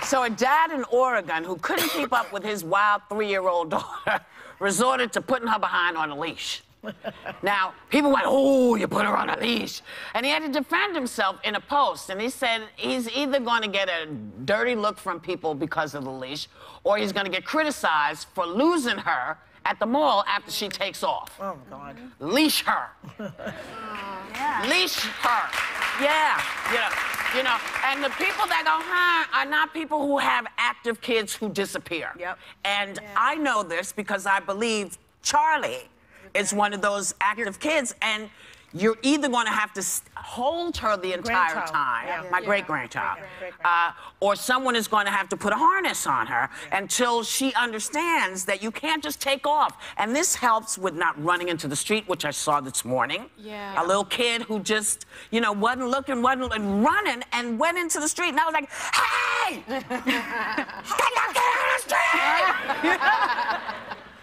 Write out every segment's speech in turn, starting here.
So a dad in Oregon who couldn't keep up with his wild 3-year-old daughter resorted to putting her behind on a leash. Now, people went, oh, you put her on a leash. And he had to defend himself in a post. And he said he's either going to get a dirty look from people because of the leash, or he's going to get criticized for losing her at the mall after she takes off. Oh, God. Leash her. Yeah. Leash her. Yeah. You know, and the people that go harm are not people who have active kids who disappear. Yep. And I know this because I believe Charlie is one of those active kids, and you're either going to have to hold her the entire time, my great-grandchild, or someone is going to have to put a harness on her until she understands that you can't just take off. And this helps with not running into the street, which I saw this morning. A little kid who just, you know, wasn't looking, wasn't running, and went into the street, and I was like, hey! Get out of the street!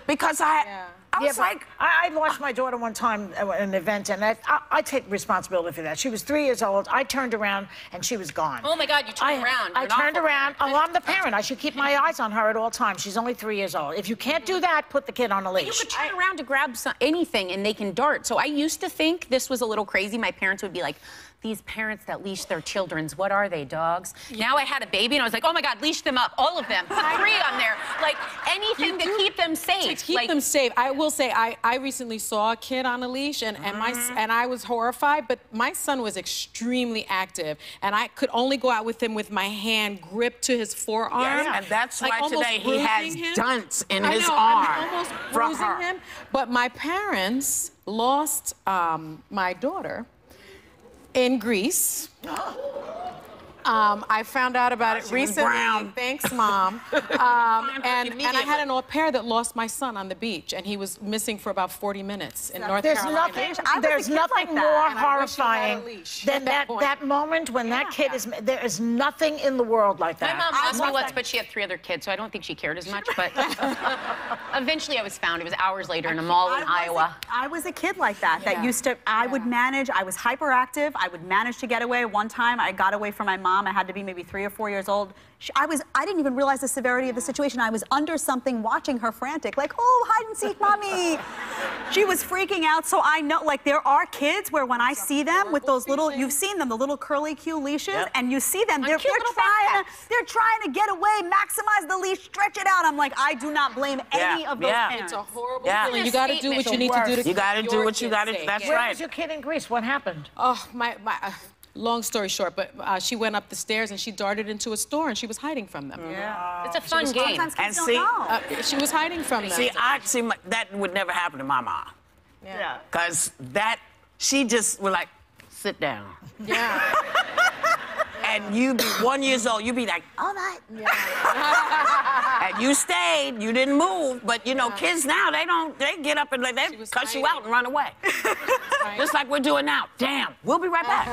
Because I was like... I lost my daughter one time at an event, and I take responsibility for that. She was 3 years old. I turned around, and she was gone. Oh, my God, you turned around. I turned around. Oh, I'm the parent. I should keep my eyes on her at all times. She's only 3 years old. If you can't do that, put the kid on a leash. You could turn around to grab anything, and they can dart. So I used to think this was a little crazy. My parents would be like, these parents that leash their children's, what are they, dogs? Now I had a baby, and I was like, oh, my God, leash them up, all of them. Put 3 on there. Like, anything to keep them safe. To keep them safe. I will say, I recently saw a kid on a leash, and I was horrified, but my son was extremely active, and I could only go out with him with my hand gripped to his forearm. Yes, and that's like why today he has dunts in his arm. I'm almost bruising him. But my parents lost my daughter in Greece. I found out about it recently. Brown. Thanks, Mom. And I had an au pair that lost my son on the beach, and he was missing for about 40 minutes in North Carolina. There's nothing more horrifying than that moment when that kid is... There is nothing in the world like that. My mom lost me once, but she had 3 other kids, so I don't think she cared as much. But eventually I was found. It was hours later in a mall in Iowa. I was a kid like that, that used to... I would manage. I was hyperactive. I would manage to get away. One time, I got away from my mom. I had to be maybe 3 or 4 years old. I didn't even realize the severity of the situation. I was under something watching her frantic, like, oh, hide and seek, mommy. She was freaking out, so I know, like, there are kids where when I see them with those little, you've seen them, the little curly Q leashes, and you see them, they're trying to get away, maximize the leash, stretch it out. I'm like, I do not blame any of those parents. It's a horrible thing. You got to do what you need to do to keep You got to do what you got to do. That's right. Where was your kid in Greece? What happened? Oh, long story short, but she went up the stairs and she darted into a store and she was hiding from them. It's a fun game. And see, she was hiding from them. See, that would never happen to my mom. Because she just was like, sit down. And you be 1 year old, you be like, all right. And you stayed, you didn't move, but you know, kids now, they get up and they cuss you out and run away. Just like we're doing now. Damn, we'll be right back.